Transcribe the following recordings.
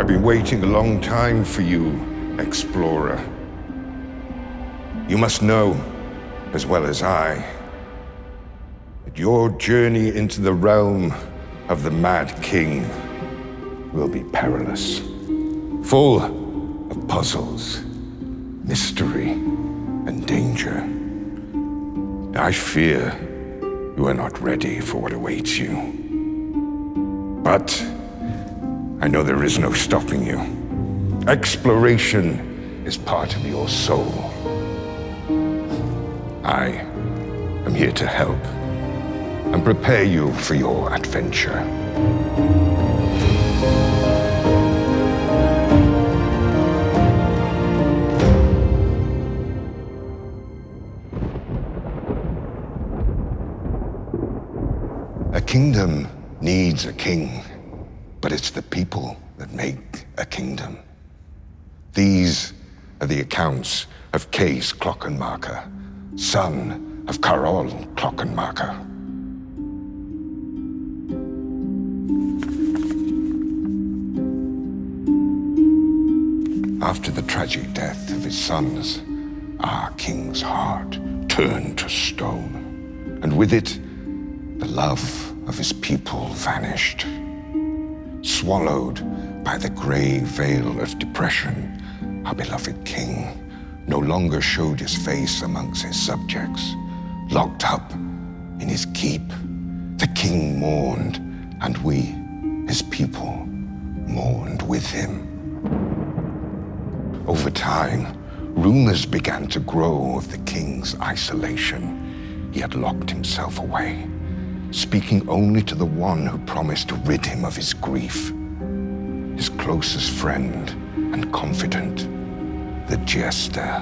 been waiting a long time for you, explorer. You must know, as well as I, that your journey into the realm of the Mad King will be perilous, full of puzzles, mystery, and danger. I fear you are not ready for what awaits you. But I know there is no stopping you. Exploration is part of your soul. I am here to help and prepare you for your adventure. A kingdom needs a king, but it's the people that make a kingdom. These are the accounts of Kees Klokkenmaker, son of Chronicles of Klokkenmaker. After the tragic death of his sons, our king's heart turned to stone, and with it, the love of his people vanished. Swallowed by the gray veil of depression, our beloved king no longer showed his face amongst his subjects. Locked up in his keep, the king mourned, and we, his people, mourned with him. Over time, rumors began to grow of the king's isolation. He had locked himself away, speaking only to the one who promised to rid him of his grief. His closest friend and confidant, the jester.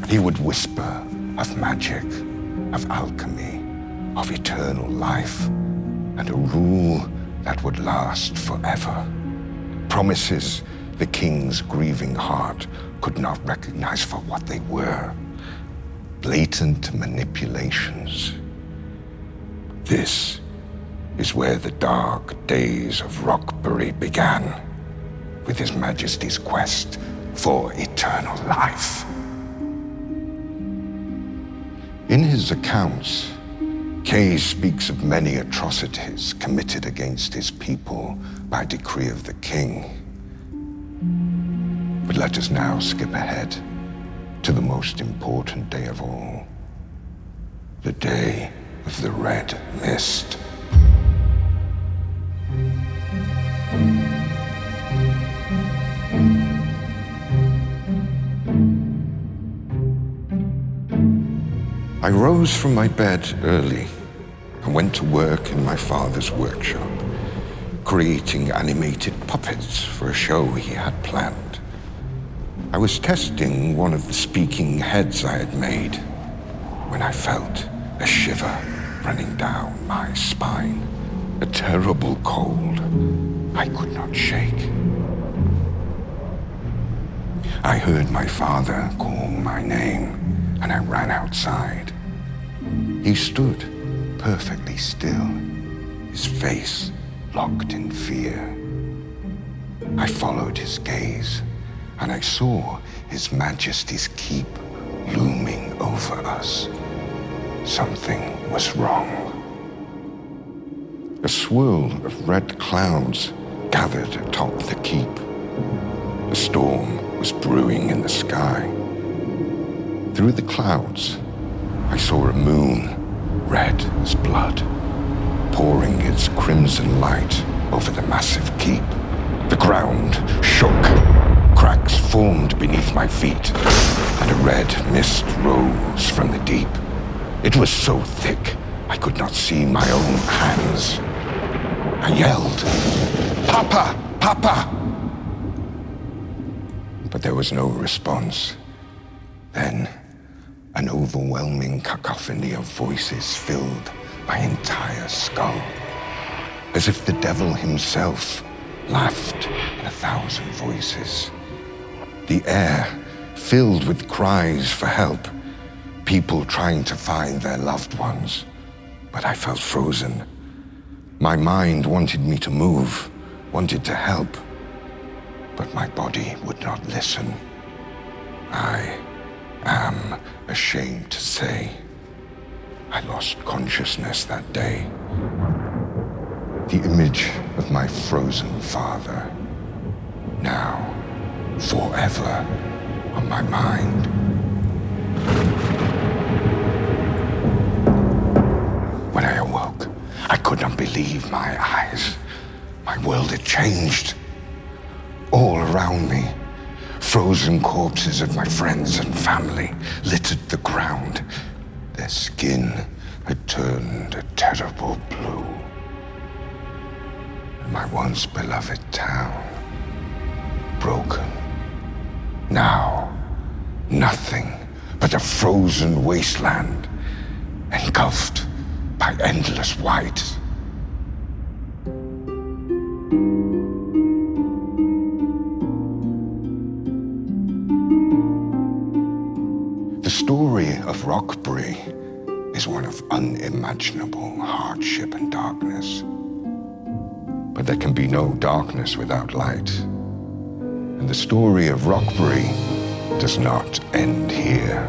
He would whisper of magic, of alchemy, of eternal life, and a rule that would last forever. Promises the king's grieving heart could not recognize for what they were. Blatant manipulations. This is where the dark days of Rockbury began, with His Majesty's quest for eternal life. In his accounts, Kees speaks of many atrocities committed against his people by decree of the king. But let us now skip ahead to the most important day of all, the day of the Red Mist. I rose from my bed early and went to work in my father's workshop, creating animated puppets for a show he had planned. I was testing one of the speaking heads I had made when I felt a shiver running down my spine, a terrible cold I could not shake. I heard my father call my name, and I ran outside. He stood perfectly still, his face locked in fear. I followed his gaze, and I saw His Majesty's keep looming over us. Something was wrong. A swirl of red clouds gathered atop the keep. A storm was brewing in the sky. Through the clouds, I saw a moon, red as blood, pouring its crimson light over the massive keep. The ground shook. Cracks formed beneath my feet, and a red mist rose from the deep. It was so thick, I could not see my own hands. I yelled, "Papa! Papa!" But there was no response. Then, an overwhelming cacophony of voices filled my entire skull, as if the devil himself laughed in 1,000 voices. The air filled with cries for help, people trying to find their loved ones. But I felt frozen. My mind wanted me to move, wanted to help, but my body would not listen. I am ashamed to say I lost consciousness that day. The image of my frozen father, now forever on my mind. When I awoke, I could not believe my eyes. My world had changed. All around me, frozen corpses of my friends and family littered the ground. Their skin had turned a terrible blue. And my once beloved town, broken. Now, nothing but a frozen wasteland, engulfed by endless white. The story of Rockbury is one of unimaginable hardship and darkness. But there can be no darkness without light. And the story of Rockbury does not end here.